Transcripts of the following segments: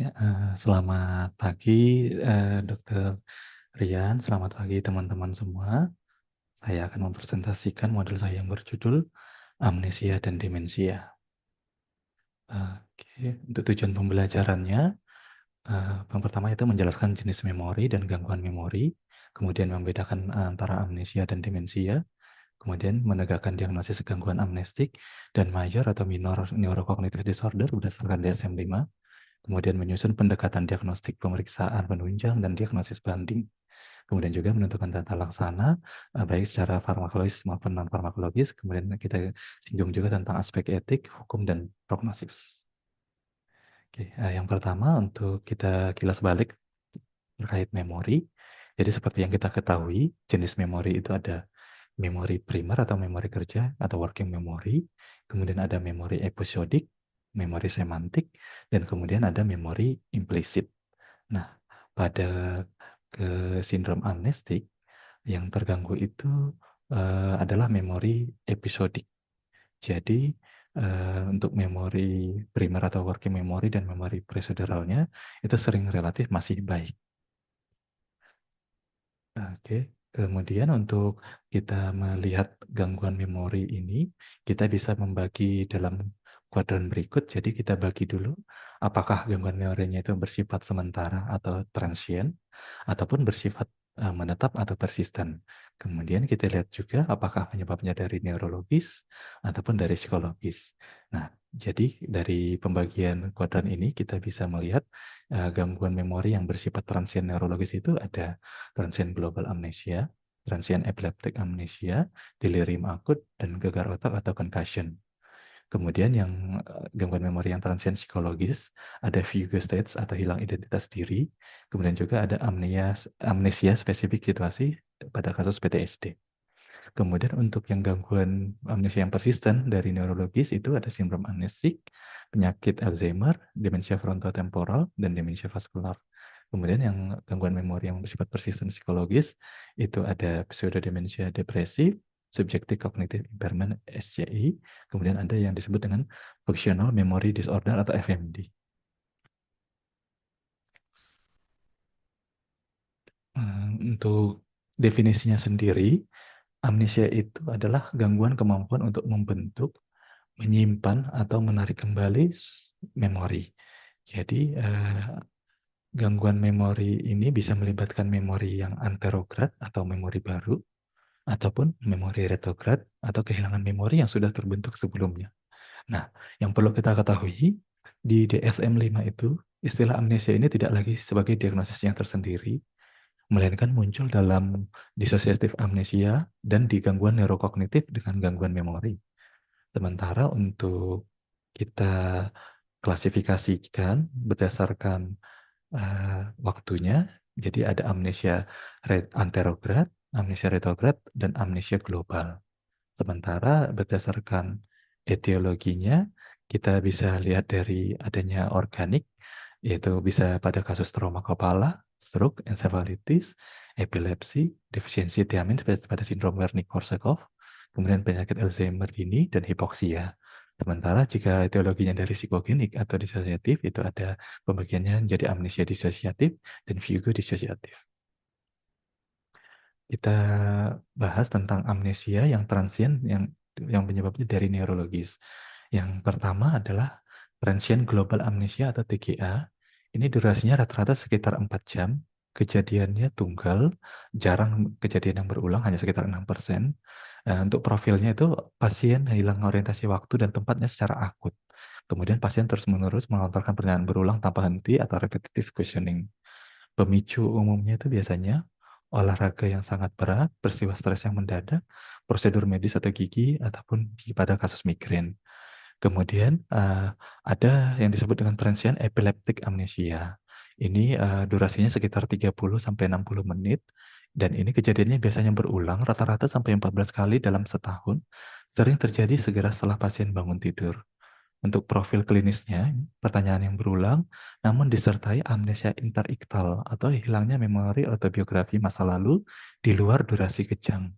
Ya, selamat pagi, Dokter Rian. Selamat pagi teman-teman semua. Saya akan mempresentasikan modul saya yang berjudul Amnesia dan Demensia. Oke, untuk tujuan pembelajarannya, yang pertama itu menjelaskan jenis memori dan gangguan memori, kemudian membedakan antara amnesia dan demensia, kemudian menegakkan diagnosis gangguan amnestik dan major atau minor neurocognitive disorder berdasarkan DSM-5, kemudian menyusun pendekatan diagnostik pemeriksaan penunjang dan diagnosis banding. Kemudian juga menentukan tata laksana, baik secara farmakologis maupun non-farmakologis. Kemudian kita singgung juga tentang aspek etik, hukum, dan prognosis. Oke, yang pertama untuk kita kilas balik terkait memori. Jadi seperti yang kita ketahui, jenis memori itu ada memori primer atau memori kerja atau working memory, kemudian ada memori episodik, memori semantik, dan kemudian ada memori implisit. Nah, pada sindrom amnestik yang terganggu itu adalah memori episodik. Jadi untuk memori primer atau working memory dan memori proseduralnya itu sering relatif masih baik. Oke, kemudian untuk kita melihat gangguan memori ini, kita bisa membagi dalam kuadran berikut. Jadi kita bagi dulu apakah gangguan memorinya itu bersifat sementara atau transient, ataupun bersifat menetap atau persisten. Kemudian kita lihat juga apakah penyebabnya dari neurologis ataupun dari psikologis. Nah, jadi dari pembagian kuadran ini kita bisa melihat gangguan memori yang bersifat transient neurologis itu ada transient global amnesia, transient epileptic amnesia, delirium akut, dan gegar otak atau concussion. Kemudian yang gangguan memori yang transient psikologis, ada fugue states atau hilang identitas diri, kemudian juga ada amnesia spesifik situasi pada kasus PTSD. Kemudian untuk yang gangguan amnesia yang persisten dari neurologis itu ada sindrom amnesik, penyakit Alzheimer, demensia frontotemporal, dan demensia vaskular. Kemudian yang gangguan memori yang bersifat persisten psikologis itu ada pseudodemensia depresif, subjective cognitive impairment SCI, kemudian ada yang disebut dengan functional memory disorder atau FMD. Untuk definisinya sendiri, amnesia itu adalah gangguan kemampuan untuk membentuk, menyimpan, atau menarik kembali memori. Jadi, gangguan memori ini bisa melibatkan memori yang anterograd atau memori baru, ataupun memori retrograd atau kehilangan memori yang sudah terbentuk sebelumnya. Nah, yang perlu kita ketahui, di DSM-5 itu, istilah amnesia ini tidak lagi sebagai diagnosis yang tersendiri, melainkan muncul dalam dissociative amnesia dan di gangguan neurokognitif dengan gangguan memori. Sementara untuk kita klasifikasikan berdasarkan waktunya, jadi ada amnesia anterograd, amnesia retrograd, dan amnesia global. Sementara berdasarkan etiologinya, kita bisa lihat dari adanya organik, yaitu bisa pada kasus trauma kepala, stroke, encephalitis, epilepsi, defisiensi tiamin pada sindrom Wernicke-Korsakoff, kemudian penyakit Alzheimer dini, dan hipoksia. Sementara jika etiologinya dari psikogenik atau disosiatif, itu ada pembagiannya menjadi amnesia disosiatif dan fugue disosiatif. Kita bahas tentang amnesia yang transient yang penyebabnya dari neurologis. Yang pertama adalah transient global amnesia atau TGA. Ini durasinya rata-rata sekitar 4 jam. Kejadiannya tunggal, jarang kejadian yang berulang, hanya sekitar 6%. Untuk profilnya itu pasien hilang orientasi waktu dan tempatnya secara akut. Kemudian pasien terus-menerus melontarkan pertanyaan berulang tanpa henti atau repetitive questioning. Pemicu umumnya itu biasanya olahraga yang sangat berat, peristiwa stres yang mendadak, prosedur medis atau gigi, ataupun pada kasus migrain. Kemudian ada yang disebut dengan transient epileptic amnesia. Ini durasinya sekitar 30-60 menit, dan ini kejadiannya biasanya berulang rata-rata sampai 14 kali dalam setahun, sering terjadi segera setelah pasien bangun tidur. Untuk profil klinisnya, pertanyaan yang berulang, namun disertai amnesia interiktal atau hilangnya memori autobiografi masa lalu di luar durasi kejang.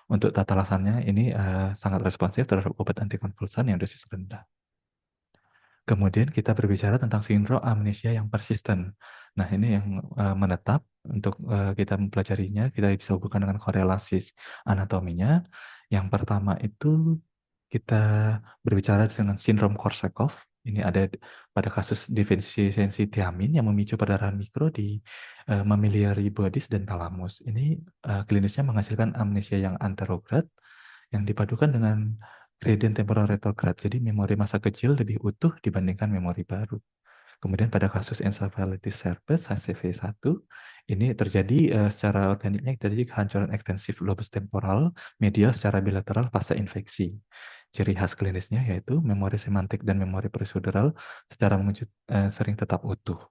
Untuk tata laksananya ini sangat responsif terhadap obat antikonvulsan yang dosis rendah. Kemudian kita berbicara tentang sindrom amnesia yang persisten. Nah, ini yang menetap untuk kita mempelajarinya, kita bisa hubungkan dengan korelasi anatominya. Yang pertama itu kita berbicara dengan sindrom Korsakoff. Ini ada pada kasus defisiensi tiamin yang memicu perdarahan mikro di mammillary bodies dan thalamus. Ini klinisnya menghasilkan amnesia yang anterograd yang dipadukan dengan gradient temporal retrograd. Jadi memori masa kecil lebih utuh dibandingkan memori baru. Kemudian pada kasus encephalitis herpes HCV1 ini terjadi secara organiknya terjadi kehancuran ekstensif lobus temporal medial secara bilateral pasca infeksi. Ciri khas klinisnya yaitu memori semantik dan memori prosedural secara sering tetap utuh.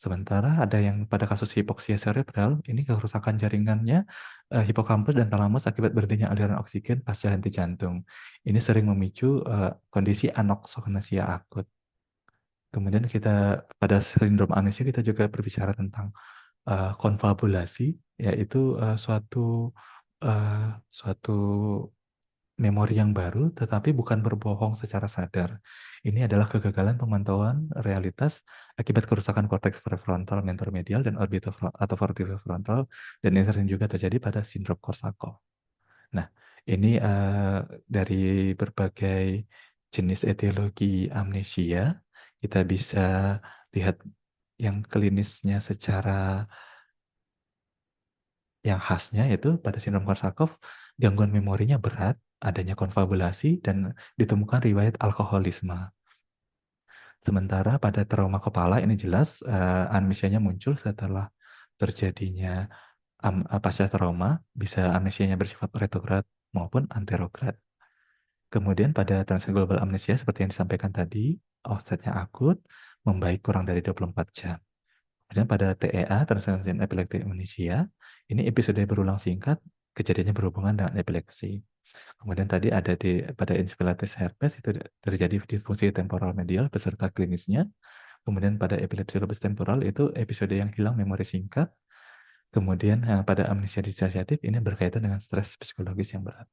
Sementara ada yang pada kasus hipoksia cerebral, ini kerusakan jaringannya hipokampus dan talamus akibat berhentinya aliran oksigen pasca henti jantung. Ini sering memicu kondisi anoksognosia akut. Kemudian kita pada sindrom amnesia kita juga berbicara tentang konfabulasi, yaitu suatu memori yang baru, tetapi bukan berbohong secara sadar. Ini adalah kegagalan pemantauan realitas akibat kerusakan korteks prefrontal, mentor medial, dan atau frontal, dan ini sering juga terjadi pada sindrom Korsakoff. Nah, ini dari berbagai jenis etiologi amnesia, kita bisa lihat yang klinisnya secara yang khasnya yaitu pada sindrom Korsakoff, gangguan memorinya berat, adanya konfabulasi, dan ditemukan riwayat alkoholisme. Sementara pada trauma kepala ini jelas amnesianya muncul setelah terjadinya pasca trauma, bisa amnesianya bersifat retrograd maupun anterograd. Kemudian pada transient global amnesia seperti yang disampaikan tadi, offsetnya akut, membaik kurang dari 24 jam. Kemudian pada TEA, transient epileptic amnesia, ini episode berulang singkat, kejadiannya berhubungan dengan epilepsi. Kemudian tadi ada pada encephalitis herpes, itu terjadi disfungsi temporal medial beserta klinisnya. Kemudian pada epilepsi lobus temporal itu episode yang hilang memori singkat. Kemudian pada amnesia disosiatif ini berkaitan dengan stres psikologis yang berat.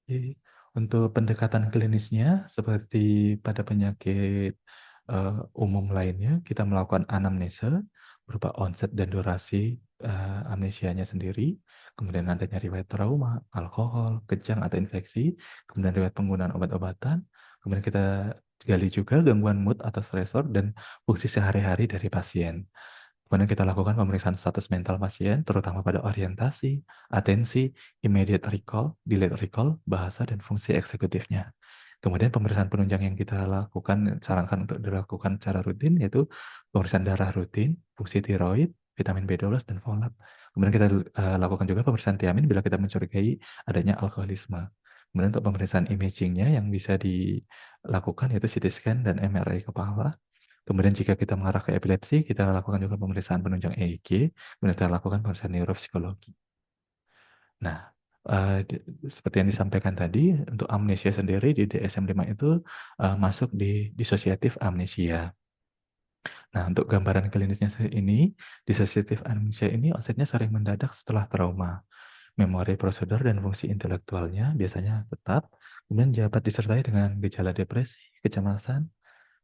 Oke. Untuk pendekatan klinisnya, seperti pada penyakit umum lainnya, kita melakukan anamnesa berupa onset dan durasi amnesianya sendiri, kemudian adanya riwayat trauma, alkohol, kejang atau infeksi, kemudian riwayat penggunaan obat-obatan, kemudian kita gali juga gangguan mood atau stresor dan fungsi sehari-hari dari pasien. Kemudian kita lakukan pemeriksaan status mental pasien, terutama pada orientasi, atensi, immediate recall, delayed recall, bahasa, dan fungsi eksekutifnya. Kemudian pemeriksaan penunjang yang kita lakukan, sarankan untuk dilakukan secara rutin, yaitu pemeriksaan darah rutin, fungsi tiroid, vitamin B12, dan folat. Kemudian kita lakukan juga pemeriksaan tiamin bila kita mencurigai adanya alkoholisme. Kemudian untuk pemeriksaan imagingnya yang bisa dilakukan yaitu CT scan dan MRI kepala. Kemudian jika kita mengarah ke epilepsi, kita lakukan juga pemeriksaan penunjang EEG, kemudian kita lakukan pemeriksaan neuropsikologi. Nah, seperti yang disampaikan tadi, untuk amnesia sendiri di DSM-5 itu masuk di disosiatif amnesia. Nah, untuk gambaran klinisnya ini, disosiatif amnesia ini onsetnya sering mendadak setelah trauma. Memori prosedur dan fungsi intelektualnya biasanya tetap, kemudian dapat disertai dengan gejala depresi, kecemasan,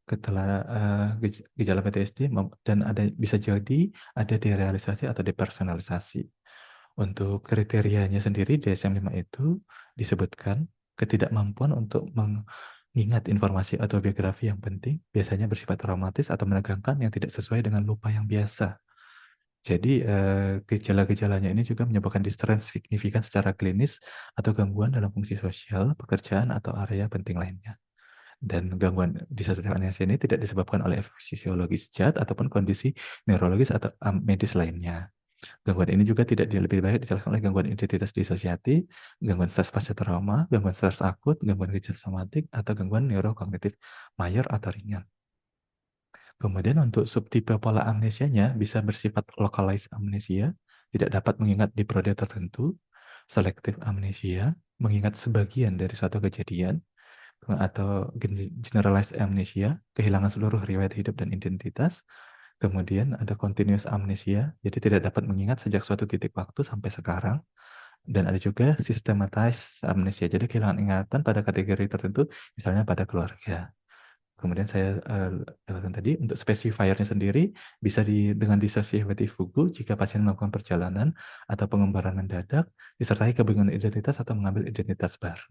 gejala PTSD dan bisa jadi ada derealisasi atau depersonalisasi. Untuk kriterianya sendiri DSM-5 itu disebutkan ketidakmampuan untuk mengingat informasi atau biografi yang penting, biasanya bersifat traumatis atau menegangkan yang tidak sesuai dengan lupa yang biasa. Jadi gejala-gejalanya ini juga menyebabkan distress signifikan secara klinis atau gangguan dalam fungsi sosial, pekerjaan, atau area penting lainnya. Dan gangguan disosiatif amnesia ini tidak disebabkan oleh efek fisiologis zat ataupun kondisi neurologis atau medis lainnya. Gangguan ini juga lebih baik dijelaskan oleh gangguan identitas disosiatif, gangguan stres pasca trauma, gangguan stres akut, gangguan gejala somatik, atau gangguan neurokognitif mayor atau ringan. Kemudian untuk subtipe pola amnesianya bisa bersifat localized amnesia, tidak dapat mengingat di periode tertentu, selective amnesia, mengingat sebagian dari suatu kejadian, atau generalized amnesia, kehilangan seluruh riwayat hidup dan identitas. Kemudian ada continuous amnesia, jadi tidak dapat mengingat sejak suatu titik waktu sampai sekarang. Dan ada juga systematized amnesia, jadi kehilangan ingatan pada kategori tertentu, misalnya pada keluarga. Kemudian saya katakan tadi, untuk specifier-nya sendiri bisa dengan dissociative fugue jika pasien melakukan perjalanan atau pengembaraan mendadak, disertai kebingungan identitas atau mengambil identitas baru.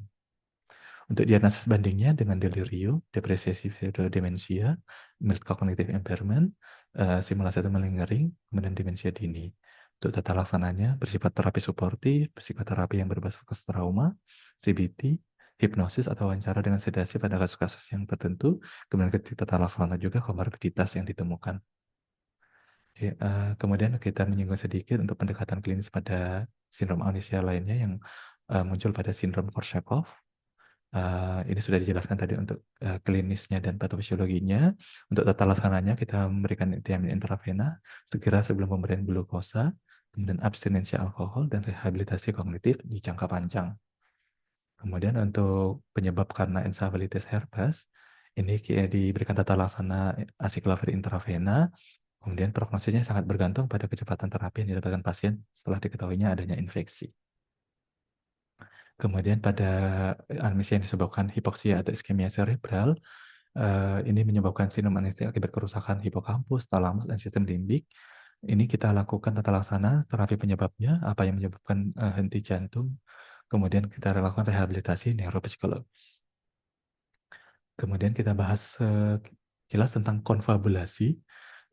Untuk diagnosis bandingnya dengan delirium, depresi pseudodemensia, mild cognitive impairment, simulasi atau malingering, kemudian demensia dini. Untuk tata laksananya bersifat terapi suportif, psikoterapi yang berbasis trauma, CBT, hipnosis atau wawancara dengan sedasi pada kasus-kasus yang tertentu, kemudian tata laksana juga komorbiditas yang ditemukan. Kemudian kita menyinggung sedikit untuk pendekatan klinis pada sindrom amnesia lainnya yang muncul pada sindrom Korsakoff. Ini sudah dijelaskan tadi untuk klinisnya dan patofisiologinya. Untuk tata laksananya kita memberikan thiamine intravena segera sebelum pemberian glukosa, kemudian abstinensi alkohol dan rehabilitasi kognitif di jangka panjang. Kemudian untuk penyebab karena encephalitis herpes, ini diberikan tata laksana acyclovir intravena. Kemudian prognosisnya sangat bergantung pada kecepatan terapi yang didapatkan pasien setelah diketahuinya adanya infeksi. Kemudian pada amnesia yang disebabkan hipoksia atau iskemia cerebral, ini menyebabkan sindrom amnesia akibat kerusakan hipokampus, talamus, dan sistem limbik. Ini kita lakukan tata laksana terapi penyebabnya, apa yang menyebabkan henti jantung, kemudian kita lakukan rehabilitasi neuropsikologis. Kemudian kita bahas sekilas tentang konfabulasi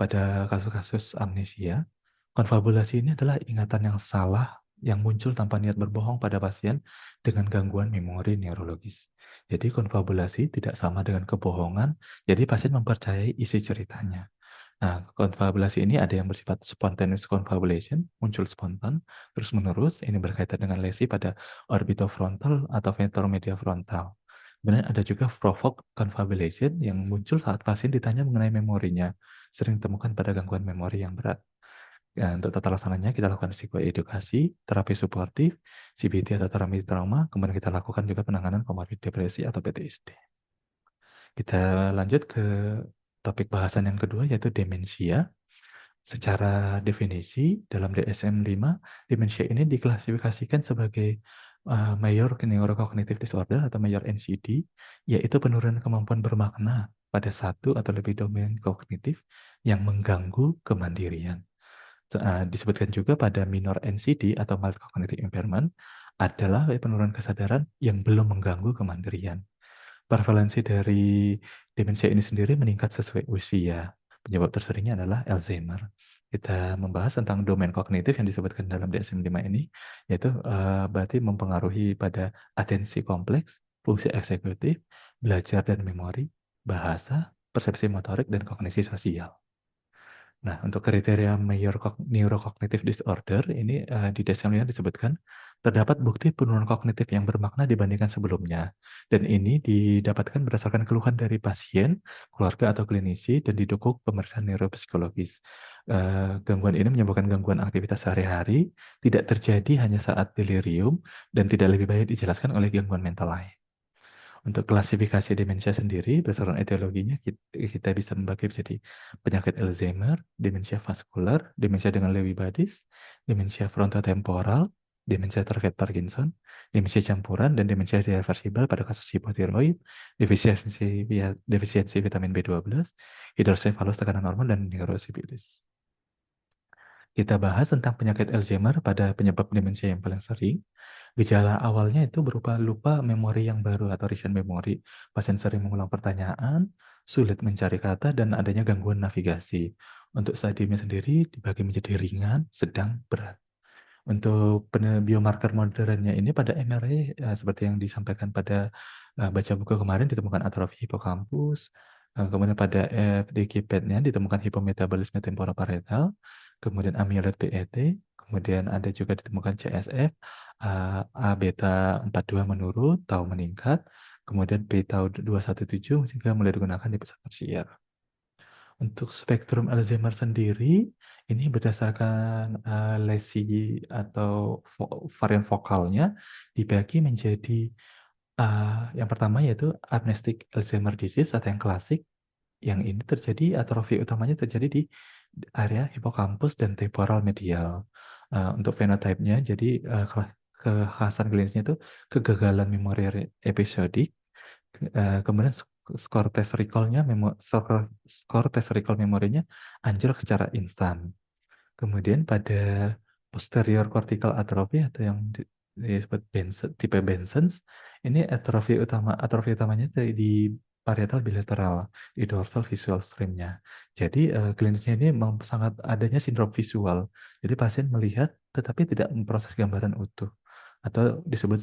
pada kasus-kasus amnesia. Konfabulasi ini adalah ingatan yang salah yang muncul tanpa niat berbohong pada pasien dengan gangguan memori neurologis. Jadi konfabulasi tidak sama dengan kebohongan, jadi pasien mempercayai isi ceritanya. Nah, konfabulasi ini ada yang bersifat spontaneous confabulation, muncul spontan, terus-menerus, ini berkaitan dengan lesi pada orbitofrontal atau ventromedia frontal. Kemudian ada juga provoked confabulation yang muncul saat pasien ditanya mengenai memorinya, sering ditemukan pada gangguan memori yang berat. Ya, untuk tata laksananya kita lakukan psikoedukasi, terapi suportif, CBT atau terapi trauma, kemudian kita lakukan juga penanganan komorbid depresi atau PTSD. Kita lanjut ke topik bahasan yang kedua yaitu demensia. Secara definisi dalam DSM-5, demensia ini diklasifikasikan sebagai Major Neurocognitive Disorder atau Major NCD, yaitu penurunan kemampuan bermakna pada satu atau lebih domain kognitif yang mengganggu kemandirian. Disebutkan juga pada minor NCD atau mild cognitive impairment adalah penurunan kesadaran yang belum mengganggu kemandirian. Prevalensi dari demensia ini sendiri meningkat sesuai usia. Penyebab terseringnya adalah Alzheimer. Kita membahas tentang domain kognitif yang disebutkan dalam DSM-5 ini, yaitu berarti mempengaruhi pada atensi kompleks, fungsi eksekutif, belajar dan memori, bahasa, persepsi motorik, dan kognisi sosial. Nah, untuk kriteria Major Neurocognitive Disorder ini di DSM-5 disebutkan terdapat bukti penurunan kognitif yang bermakna dibandingkan sebelumnya. Dan ini didapatkan berdasarkan keluhan dari pasien, keluarga atau klinisi dan didukung pemeriksaan neuropsikologis. Gangguan ini menyebabkan gangguan aktivitas sehari-hari, tidak terjadi hanya saat delirium dan tidak lebih baik dijelaskan oleh gangguan mental lain. Untuk klasifikasi demensia sendiri, berdasarkan etiologinya, kita bisa membagi menjadi penyakit Alzheimer, demensia vaskular, demensia dengan Lewy bodies, demensia frontotemporal, demensia terkait Parkinson, demensia campuran, dan demensia reversibel pada kasus hipotiroid, defisiensi vitamin B12, hidrosefalus tekanan normal, dan neurosipilis. Kita bahas tentang penyakit Alzheimer pada penyebab demensia yang paling sering. Gejala awalnya itu berupa lupa memori yang baru atau recent memory. Pasien sering mengulang pertanyaan, sulit mencari kata, dan adanya gangguan navigasi. Untuk stadiumnya sendiri dibagi menjadi ringan, sedang, berat. Untuk biomarker modernnya ini pada MRI seperti yang disampaikan pada baca buku kemarin ditemukan atrofi hipokampus, kemudian pada FDG PET-nya ditemukan hipometabolisme temporoparietal, kemudian amyloid PET, kemudian ada juga ditemukan CSF, A beta 42 menurun, tau meningkat, kemudian p tau 217 juga mulai digunakan di pusat tersier. Untuk spektrum Alzheimer sendiri, ini berdasarkan lesi atau varian vokalnya dibagi menjadi yang pertama yaitu amnestic Alzheimer disease atau yang klasik. Yang ini terjadi atrofi utamanya terjadi di area hipokampus dan temporal medial. Untuk fenotipenya jadi kekhasan klinisnya itu kegagalan memori episodik, kemudian skor tes recall-nya, skor tes recall memorinya anjlok secara instan. Kemudian pada posterior cortical atrophy atau yang disebut tipe Benson's, ini atrofi utamanya di parietal bilateral, di dorsal visual stream-nya. Jadi klinisnya ini memang sangat adanya sindrom visual. Jadi pasien melihat tetapi tidak memproses gambaran utuh atau disebut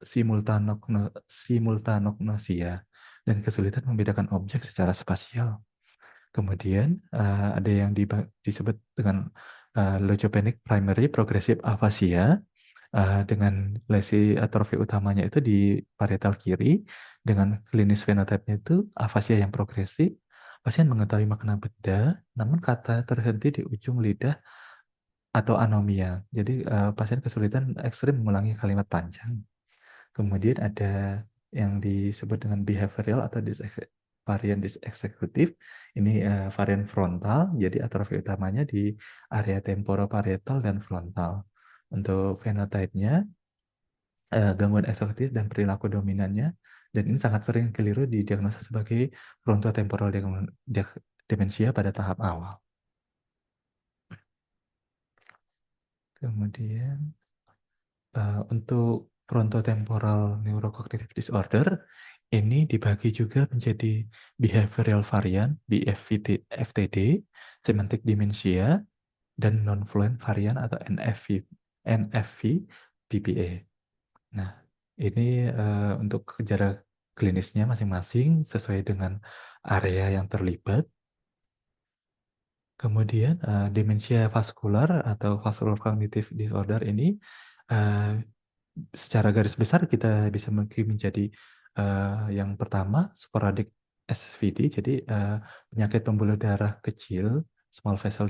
simultanognosia dan kesulitan membedakan objek secara spasial. Kemudian ada yang disebut dengan leukopenic primary progressive aphasia dengan lesi atrofi utamanya itu di parietal kiri dengan klinis fenotipenya itu aphasia yang progresif. Pasien mengetahui makna benda, namun kata terhenti di ujung lidah atau anomia. Jadi pasien kesulitan ekstrim mengulangi kalimat panjang. Kemudian ada yang disebut dengan behavioral atau varian diseksekutif. Ini varian frontal, jadi atrofi utamanya di area temporoparietal dan frontal. Untuk fenotipenya, gangguan eksekutif dan perilaku dominannya, dan ini sangat sering keliru didiagnosa sebagai frontotemporal demensia pada tahap awal. Kemudian untuk frontotemporal neurocognitive disorder ini dibagi juga menjadi behavioral varian (FTD), semantic dementia, dan non-fluent varian atau NFV-PPA. Nah, ini untuk gejala klinisnya masing-masing sesuai dengan area yang terlibat. Kemudian demensia vaskular atau vascular cognitive disorder ini secara garis besar kita bisa bagi menjadi yang pertama sporadik SVD, jadi penyakit pembuluh darah kecil small vessel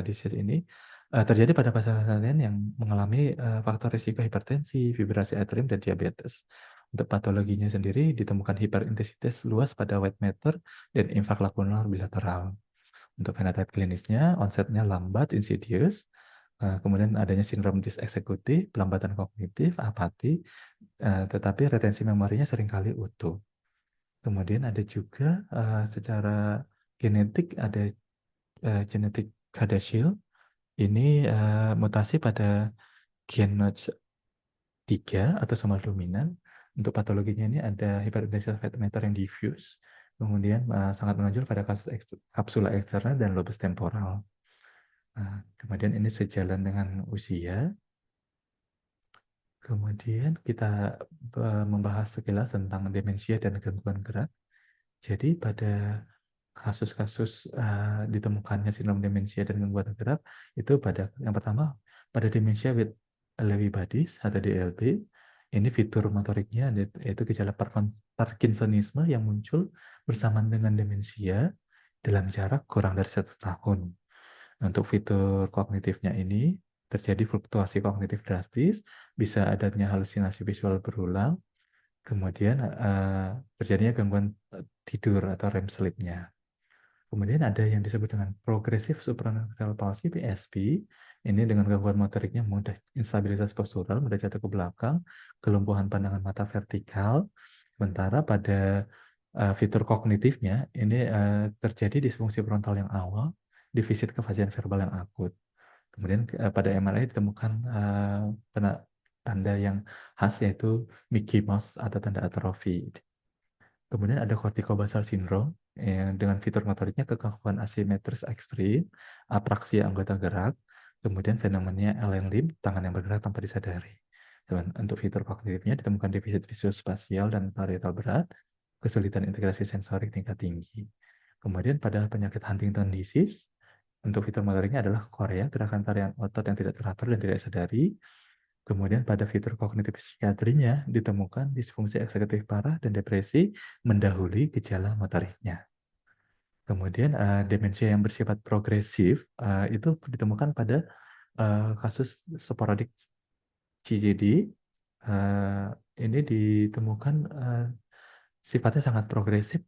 disease ini terjadi pada pasien yang mengalami faktor risiko hipertensi, fibrasi atrium, dan diabetes. Untuk patologinya sendiri ditemukan hiperintensitas luas pada white matter dan infrak lakunar bilateral. Untuk fenotipe klinisnya, onsetnya lambat, insidious, kemudian adanya sindrom diseksekutif, pelambatan kognitif, apati, tetapi retensi memorinya seringkali utuh. Kemudian ada juga secara genetik ada genetik CADASIL, ini mutasi pada gen NOTCH3 atau somal dominan. Untuk patologinya ini ada hiperintensitas white matter yang diffuse, kemudian sangat menonjol pada kasus kapsula eksterna dan lobus temporal. Nah, kemudian ini sejalan dengan usia. Kemudian kita membahas sekilas tentang demensia dan gangguan gerak. Jadi pada kasus-kasus ditemukannya sindrom demensia dan gangguan gerak itu pada yang pertama pada demensia with Lewy bodies atau DLB, ini fitur motoriknya yaitu gejala Parkinsonisme yang muncul bersamaan dengan demensia dalam jarak kurang dari 1 tahun. Untuk fitur kognitifnya ini terjadi fluktuasi kognitif drastis, bisa adanya halusinasi visual berulang, kemudian terjadinya gangguan tidur atau REM sleep-nya. Kemudian ada yang disebut dengan progressive supranuclear palsy (PSP). Ini dengan gangguan motoriknya mudah instabilitas postural, mudah jatuh ke belakang, kelumpuhan pandangan mata vertikal. Sementara pada fitur kognitifnya ini terjadi disfungsi frontal yang awal, defisit kefasihan verbal yang akut. Kemudian pada MRI ditemukan tanda yang khas yaitu Mickey Mouse atau tanda atrofi. Kemudian ada corticobasal syndrome dengan fitur motoriknya kekakuan asimetris ekstrim, apraksia anggota gerak, kemudian fenomenanya Allen limb, tangan yang bergerak tanpa disadari. Untuk fitur kognitifnya ditemukan defisit visuospasial dan parietal berat, kesulitan integrasi sensorik tingkat tinggi. Kemudian pada penyakit Huntington disease, untuk fitur motoriknya adalah korea, gerakan tarian otot yang tidak teratur dan tidak disadari. Kemudian pada fitur kognitif psikiatrinya ditemukan disfungsi eksekutif parah dan depresi mendahului gejala motoriknya. Kemudian demensia yang bersifat progresif itu ditemukan pada kasus sporadik CJD. Ini ditemukan sifatnya sangat progresif,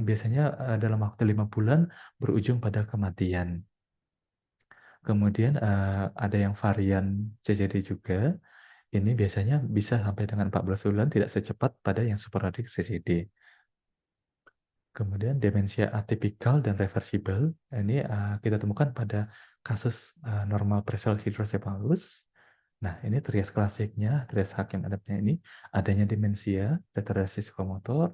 biasanya dalam waktu 5 bulan berujung pada kematian. Kemudian ada yang varian CJD juga. Ini biasanya bisa sampai dengan 14 bulan, tidak secepat pada yang sporadik CCD. Kemudian demensia atipikal dan reversibel, ini kita temukan pada kasus normal basal hidrocephalus. Nah, ini trias klasiknya, trias Hakim-Adaptnya ini adanya demensia, retardasi psikomotor,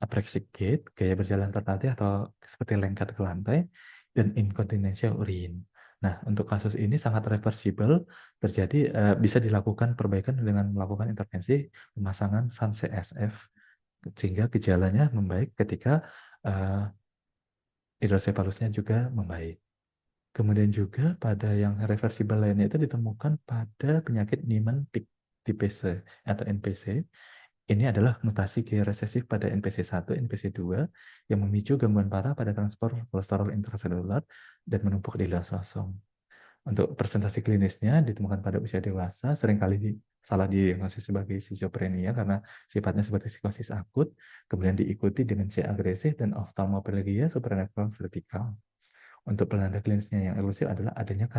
apraxic gait, gaya berjalan tertatih atau seperti lengket ke lantai, dan inkontinensia urin. Nah, untuk kasus ini sangat reversibel, terjadi bisa dilakukan perbaikan dengan melakukan intervensi pemasangan SAN CSF, sehingga gejalanya membaik ketika hidrocephalusnya juga membaik. Kemudian juga pada yang reversibel lainnya itu ditemukan pada penyakit Niemann-Pick tipe C atau NPC. Ini adalah mutasi gaya resesif pada NPC1, NPC2 yang memicu gangguan parah pada transport kolesterol intraselular dan menumpuk di lisosom. Untuk presentasi klinisnya ditemukan pada usia dewasa, seringkali salah diagnosis sebagai schizophrenia karena sifatnya seperti psikosis akut, kemudian diikuti demensia agresif dan oftalmoplegia suprarenal vertikal. Untuk penanda klinisnya yang elusif adalah adanya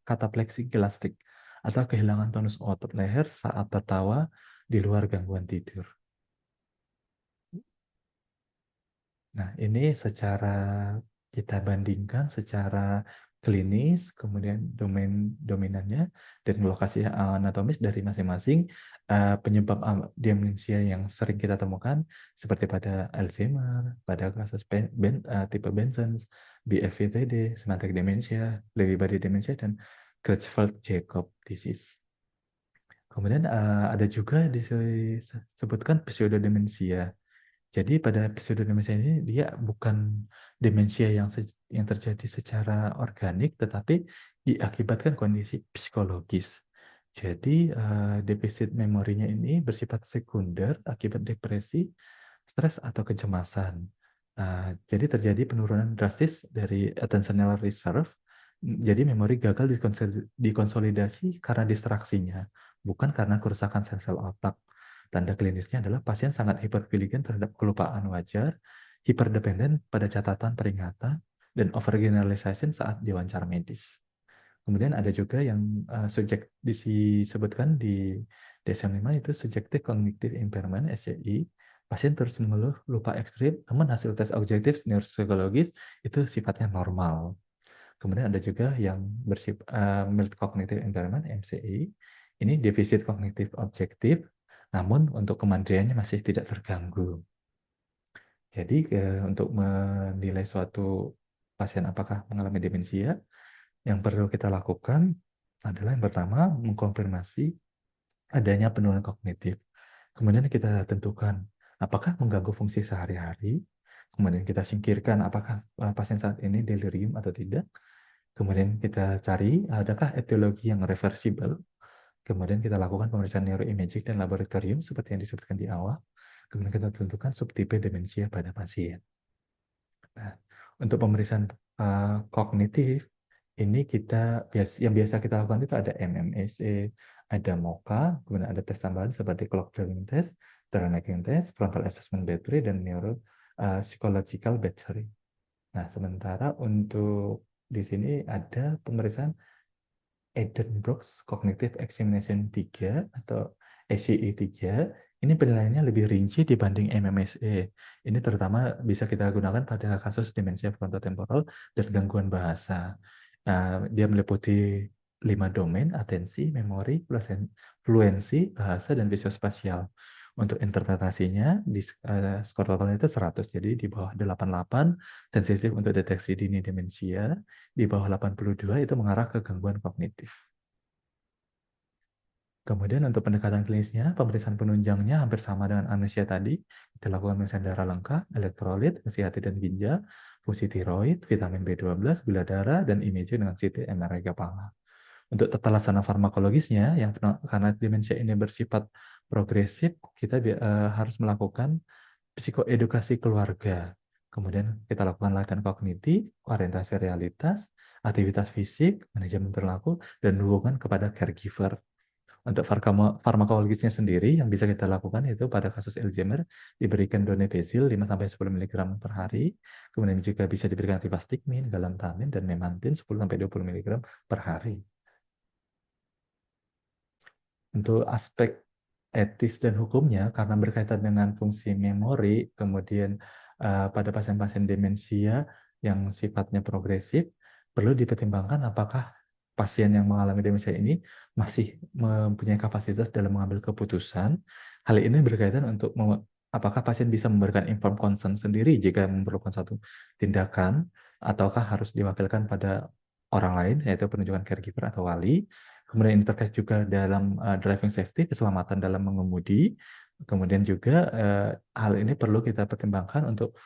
katapleksi gelastik atau kehilangan tonus otot leher saat tertawa di luar gangguan tidur. Nah, ini secara kita bandingkan secara klinis, kemudian dominannya dan lokasi anatomis dari masing-masing penyebab demensia yang sering kita temukan seperti pada Alzheimer, pada kasus tipe Benson, BFVTD, semantic dementia, Lewy body dementia, dan Creutzfeldt-Jakob disease. Kemudian ada juga disebutkan pseudodemensia. Jadi pada pseudodemensia ini dia bukan demensia yang terjadi secara organik, tetapi diakibatkan kondisi psikologis. Jadi defisit memorinya ini bersifat sekunder akibat depresi, stres atau kecemasan. Jadi terjadi penurunan drastis dari attentional reserve. Jadi memori gagal dikonsolidasi karena distraksinya, bukan karena kerusakan sel-sel otak. Tanda klinisnya adalah pasien sangat hipervigilans terhadap kelupaan wajar, hiperdependen pada catatan peringatan, dan overgeneralization saat diwawancara medis. Kemudian ada juga yang subjek disebutkan di DSM-5 itu subjective cognitive impairment (SCI). Pasien terus mengeluh lupa ekstrim, namun hasil tes objektif neuropsikologis itu sifatnya normal. Kemudian ada juga yang bersifat mild cognitive impairment (MCI). Ini defisit kognitif objektif, namun untuk kemandiriannya masih tidak terganggu. Jadi untuk menilai suatu pasien apakah mengalami demensia, yang perlu kita lakukan adalah yang pertama mengkonfirmasi adanya penurunan kognitif. Kemudian kita tentukan apakah mengganggu fungsi sehari-hari. Kemudian kita singkirkan apakah pasien saat ini delirium atau tidak. Kemudian kita cari adakah etiologi yang reversibel. Kemudian kita lakukan pemeriksaan neuroimaging dan laboratorium seperti yang disebutkan di awal. Kemudian kita tentukan subtipe demensia pada pasien. Nah, untuk pemeriksaan kognitif, ini yang biasa kita lakukan itu ada MMSE, ada MoCA, kemudian ada tes tambahan seperti clock driving test, Taranagan test, frontal assessment battery, dan neuro psychological battery. Nah, sementara untuk di sini ada pemeriksaan Eden-Brooks Cognitive Examination 3 atau ACE 3. Ini penilaiannya lebih rinci dibanding MMSE. Ini terutama bisa kita gunakan pada kasus demensia frontotemporal dan gangguan bahasa. Dia meliputi 5 domain: atensi, memori, fluensi, bahasa, dan visospasial. Untuk interpretasinya, skor totalnya itu 100, jadi di bawah 88, sensitif untuk deteksi dini demensia, di bawah 82 itu mengarah ke gangguan kognitif. Kemudian untuk pendekatan klinisnya, pemeriksaan penunjangnya hampir sama dengan amnesia tadi. Kita lakukan pemeriksaan darah lengkap, elektrolit, fungsi hati dan ginjal, fungsi tiroid, vitamin B12, gula darah, dan imaging dengan CT MRI kepala. Untuk tata laksana farmakologisnya, karena demensia ini bersifat progresif, kita harus melakukan psikoedukasi keluarga. Kemudian kita lakukan latihan kognitif, orientasi realitas, aktivitas fisik, manajemen perilaku, dan dukungan kepada caregiver. Untuk farmakologisnya sendiri yang bisa kita lakukan itu pada kasus Alzheimer diberikan donepezil 5-10 mg per hari, kemudian juga bisa diberikan rivastigmin, galantamin, dan memantin 10-20 mg per hari. Untuk aspek etis dan hukumnya, karena berkaitan dengan fungsi memori, kemudian pada pasien-pasien demensia yang sifatnya progresif, perlu dipertimbangkan apakah pasien yang mengalami demensia ini masih mempunyai kapasitas dalam mengambil keputusan. Hal ini berkaitan untuk apakah pasien bisa memberikan informed consent sendiri jika memerlukan satu tindakan, ataukah harus diwakilkan pada orang lain, yaitu penunjukan caregiver atau wali. Kemudian ini terkait juga dalam driving safety, keselamatan dalam mengemudi. Kemudian juga hal ini perlu kita pertimbangkan untuk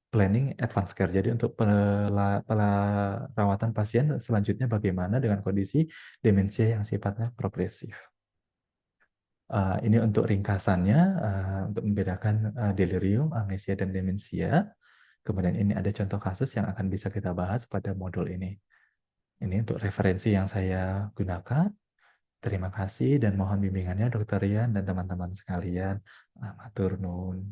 planning advance care. Jadi untuk perawatan pasien selanjutnya bagaimana dengan kondisi demensia yang sifatnya progresif. Ini untuk ringkasannya, untuk membedakan delirium, amnesia, dan demensia. Kemudian ini ada contoh kasus yang akan bisa kita bahas pada modul ini. Ini untuk referensi yang saya gunakan. Terima kasih dan mohon bimbingannya Dr. Rian dan teman-teman sekalian. Matur nuwun.